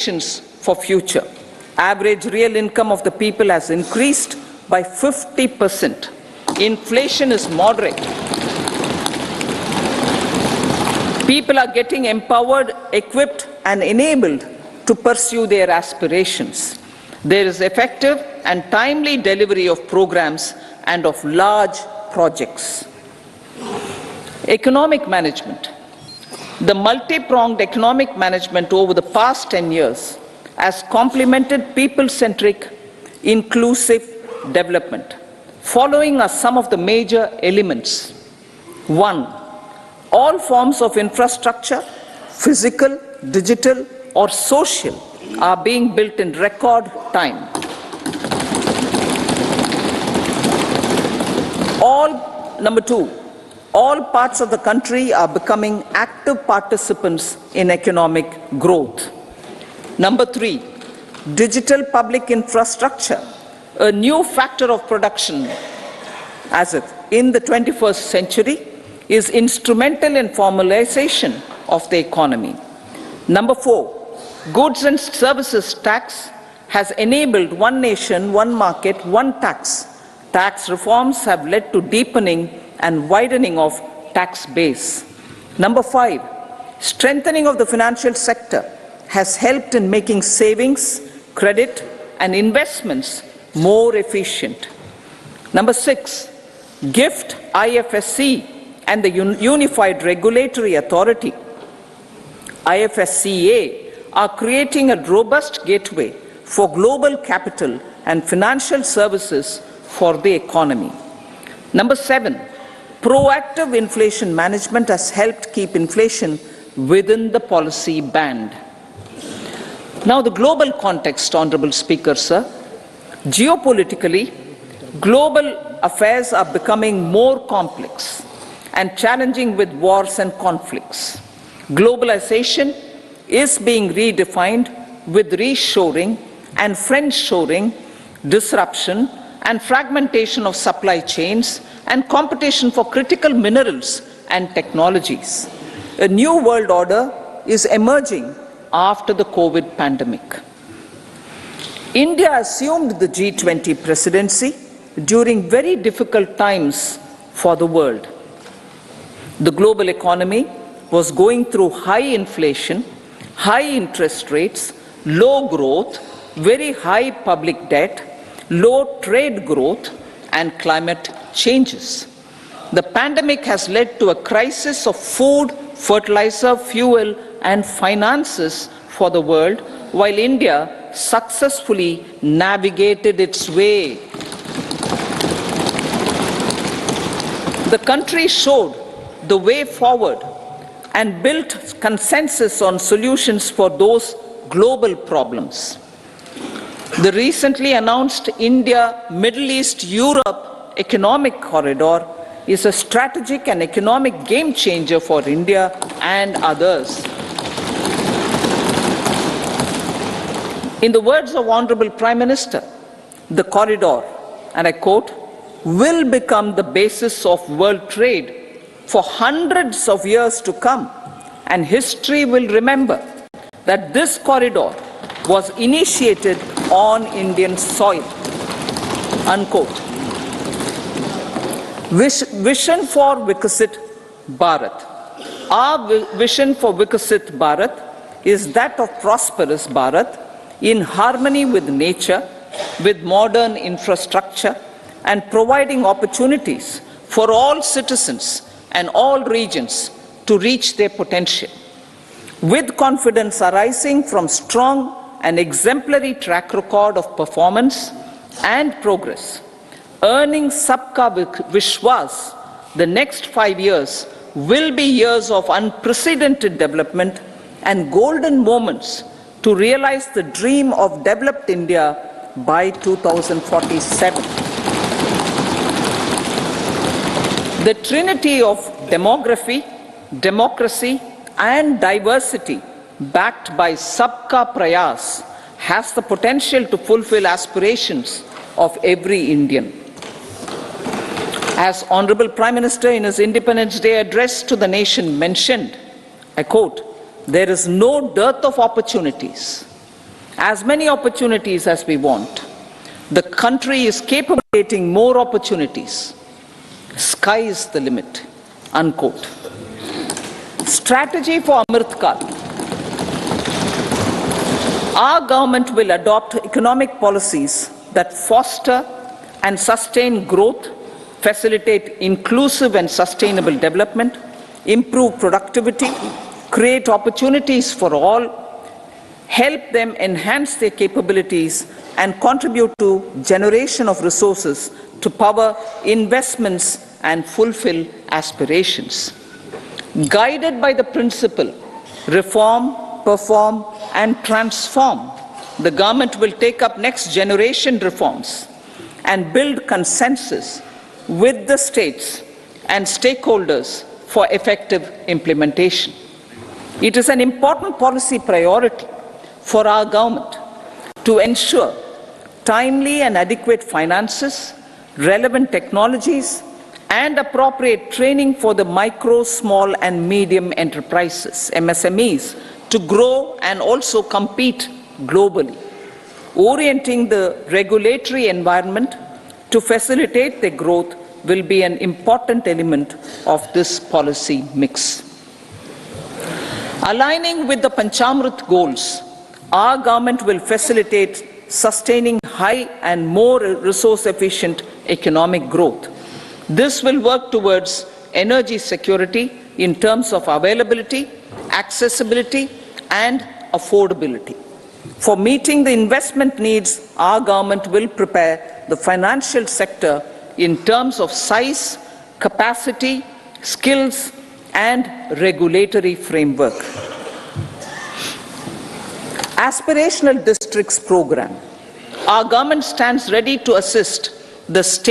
for future. Average real income of the people has increased by 50%. Inflation is moderate. People are getting empowered, equipped, and enabled to pursue their aspirations. There is effective and timely delivery of programs and of large projects. Economic management. The multi-pronged economic management over the past 10 years has complemented people-centric, inclusive development. Following are some of the major elements. 1. All forms of infrastructure, physical, digital, or social, are being built in record time. Number 2. All parts of the country are becoming active participants in economic growth. Number 3, digital public infrastructure, a new factor of production as it in the 21st century, is instrumental in formalization of the economy. Number 4, goods and services tax has enabled one nation, one market, one tax. Tax reforms have led to deepening and widening of tax base. Number 5, strengthening of the financial sector has helped in making savings, credit, and investments more efficient. Number 6, GIFT, IFSC, and the Unified Regulatory Authority, IFSCA, are creating a robust gateway for global capital and financial services for the economy. Number 7, proactive inflation management has helped keep inflation within the policy band. Now, the global context, Honorable Speaker, sir. Geopolitically, global affairs are becoming more complex and challenging with wars and conflicts. Globalization is being redefined with reshoring and friendshoring, disruption and fragmentation of supply chains, and competition for critical minerals and technologies. A new world order is emerging after the COVID pandemic. India assumed the G20 presidency during very difficult times for the world. The global economy was going through high inflation, high interest rates, low growth, very high public debt, low trade growth, and climate changes. The pandemic has led to a crisis of food, fertilizer, fuel, and finances for the world, while India successfully navigated its way. The country showed the way forward and built consensus on solutions for those global problems. The recently announced India-Middle East-Europe economic corridor is a strategic and economic game changer for India and others. In the words of Honorable Prime Minister, the corridor, and I quote, will become the basis of world trade for hundreds of years to come, and history will remember that this corridor was initiated on Indian soil, unquote. Vision for Vikasit Bharat. Our vision for Vikasit Bharat is that of prosperous Bharat in harmony with nature, with modern infrastructure, and providing opportunities for all citizens and all regions to reach their potential. With confidence arising from strong and exemplary track record of performance and progress, earning Sabka Vishwas, the next 5 years will be years of unprecedented development and golden moments to realize the dream of developed India by 2047. The trinity of demography, democracy, and diversity backed by Sabka Prayas has the potential to fulfill aspirations of every Indian. As Honorable Prime Minister in his Independence Day address to the nation mentioned, I quote, "There is no dearth of opportunities as many opportunities as we want. The country is capable of creating more opportunities. Sky is the limit, unquote. Strategy for Amrit Kal. Our government will adopt economic policies that foster and sustain growth, facilitate inclusive and sustainable development, improve productivity, create opportunities for all, help them enhance their capabilities, and contribute to generation of resources to power investments and fulfill aspirations. Guided by the principle, reform, perform, and transform, the government will take up next generation reforms and build consensus with the states and stakeholders for effective implementation. It is an important policy priority for our government to ensure timely and adequate finances, relevant technologies, and appropriate training for the micro, small, and medium enterprises, MSMEs, to grow and also compete globally. Orienting the regulatory environment to facilitate their growth will be an important element of this policy mix. Aligning with the Panchamrit goals, our government will facilitate sustaining high and more resource-efficient economic growth. This will work towards energy security in terms of availability, accessibility, and affordability. For meeting the investment needs, our government will prepare the financial sector in terms of size, capacity, skills, and regulatory framework. Aspirational Districts Program. Our government stands ready to assist the state